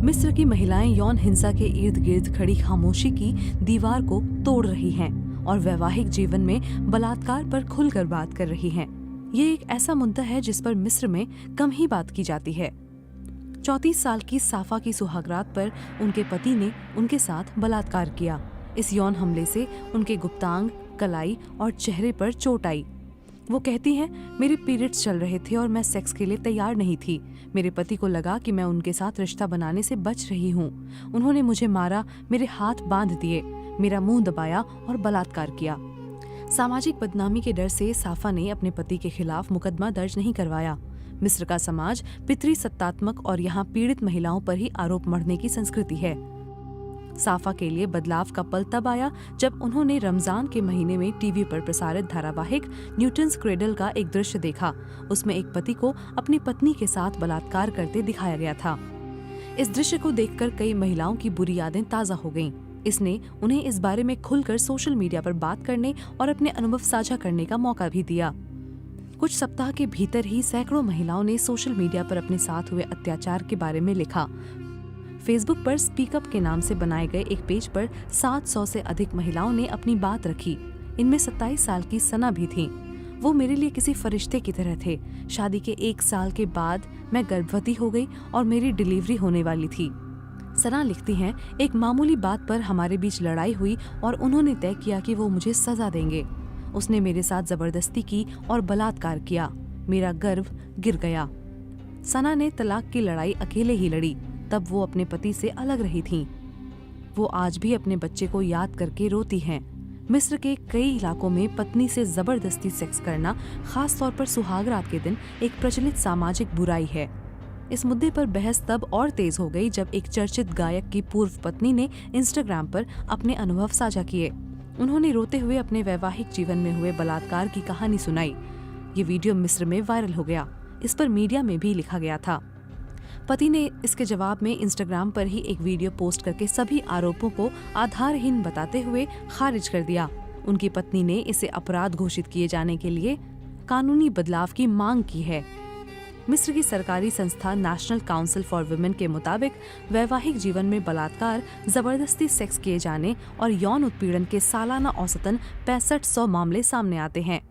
मिस्र की महिलाएं यौन हिंसा के इर्द गिर्द खड़ी खामोशी की दीवार को तोड़ रही हैं और वैवाहिक जीवन में बलात्कार पर खुलकर बात कर रही हैं। ये एक ऐसा मुद्दा है जिस पर मिस्र में कम ही बात की जाती है। 34 साल की साफा की सुहागरात पर उनके पति ने उनके साथ बलात्कार किया। इस यौन हमले से उनके गुप्तांग, कलाई और चेहरे पर चोट आई। वो कहती हैं, मेरे पीरियड्स चल रहे थे और मैं सेक्स के लिए तैयार नहीं थी। मेरे पति को लगा कि मैं उनके साथ रिश्ता बनाने से बच रही हूँ। उन्होंने मुझे मारा, मेरे हाथ बांध दिए, मेरा मुंह दबाया और बलात्कार किया। सामाजिक बदनामी के डर से साफा ने अपने पति के खिलाफ मुकदमा दर्ज नहीं करवाया। मिस्र का समाज पितृसत्तात्मक और यहाँ पीड़ित महिलाओं पर ही आरोप मढ़ने की संस्कृति है। साफा के लिए बदलाव का पल तब आया जब उन्होंने रमजान के महीने में टीवी पर प्रसारित धारावाहिक न्यूटन्स क्रेडल का एक दृश्य देखा। उसमें एक पति को अपनी पत्नी के साथ बलात्कार करते दिखाया गया था। इस दृश्य को देखकर कई महिलाओं की बुरी यादें ताज़ा हो गईं। इसने उन्हें इस बारे में खुलकर सोशल मीडिया पर बात करने और अपने अनुभव साझा करने का मौका भी दिया। कुछ सप्ताह के भीतर ही सैकड़ों महिलाओं ने सोशल मीडिया पर अपने साथ हुए अत्याचार के बारे में लिखा। फेसबुक पर स्पीक अप के नाम से बनाए गए एक पेज पर 700 से अधिक महिलाओं ने अपनी बात रखी। इनमें 27 साल की सना भी थी। वो मेरे लिए किसी फरिश्ते की तरह थे। शादी के 1 साल के बाद मैं गर्भवती हो गई और मेरी डिलीवरी होने वाली थी। सना लिखती हैं, एक मामूली बात पर हमारे बीच लड़ाई हुई और उन्होंने तय किया कि वो मुझे सजा देंगे। उसने मेरे साथ जबरदस्ती की और बलात्कार किया। मेरा गर्भ गिर गया। सना ने तलाक की लड़ाई अकेले ही लड़ी। तब वो अपने पति से अलग रही थीं। वो आज भी अपने बच्चे को याद करके रोती हैं। मिस्र के कई इलाकों में पत्नी से जबरदस्ती सेक्स करना, खास तौर पर सुहागरात के दिन, एक प्रचलित सामाजिक बुराई है। इस मुद्दे पर बहस तब और तेज हो गई जब एक चर्चित गायक की पूर्व पत्नी ने इंस्टाग्राम पर अपने अनुभव साझा किए। उन्होंने रोते हुए अपने वैवाहिक जीवन में हुए बलात्कार की कहानी सुनाई। ये वीडियो मिस्र में वायरल हो गया। इस पर मीडिया में भी लिखा गया था। पति ने इसके जवाब में इंस्टाग्राम पर ही एक वीडियो पोस्ट करके सभी आरोपों को आधारहीन बताते हुए खारिज कर दिया। उनकी पत्नी ने इसे अपराध घोषित किए जाने के लिए कानूनी बदलाव की मांग की है। मिस्र की सरकारी संस्था नेशनल काउंसिल फॉर वुमेन के मुताबिक वैवाहिक जीवन में बलात्कार, जबरदस्ती सेक्स किए जाने और यौन उत्पीड़न के सालाना औसतन 6500 मामले सामने आते हैं।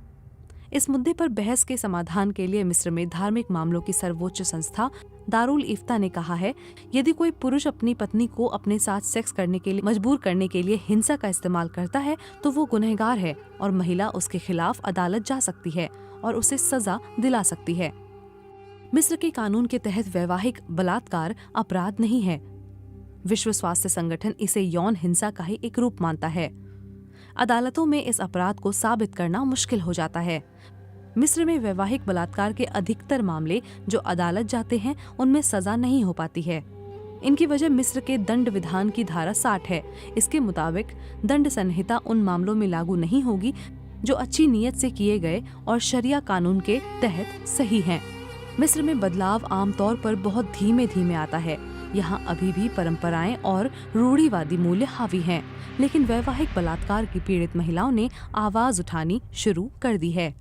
इस मुद्दे पर बहस के समाधान के लिए मिस्र में धार्मिक मामलों की सर्वोच्च संस्था दारुल इफ्ता ने कहा है, यदि कोई पुरुष अपनी पत्नी को अपने साथ सेक्स करने के लिए मजबूर करने के लिए हिंसा का इस्तेमाल करता है तो वो गुनहगार है और महिला उसके खिलाफ अदालत जा सकती है और उसे सजा दिला सकती है। मिस्र के कानून के तहत वैवाहिक बलात्कार अपराध नहीं है। विश्व स्वास्थ्य संगठन इसे यौन हिंसा का ही एक रूप मानता है। अदालतों में इस अपराध को साबित करना मुश्किल हो जाता है। मिस्र में वैवाहिक बलात्कार के अधिकतर मामले जो अदालत जाते हैं उनमें सजा नहीं हो पाती है। इनकी वजह मिस्र के दंड विधान की धारा 60 है। इसके मुताबिक दंड संहिता उन मामलों में लागू नहीं होगी जो अच्छी नीयत से किए गए और शरिया कानून के तहत सही हैं। मिस्र में बदलाव आमतौर पर बहुत धीमे धीमे आता है। यहाँ अभी भी परंपराएं और रूढ़िवादी मूल्य हावी हैं, लेकिन वैवाहिक बलात्कार की पीड़ित महिलाओं ने आवाज उठानी शुरू कर दी है।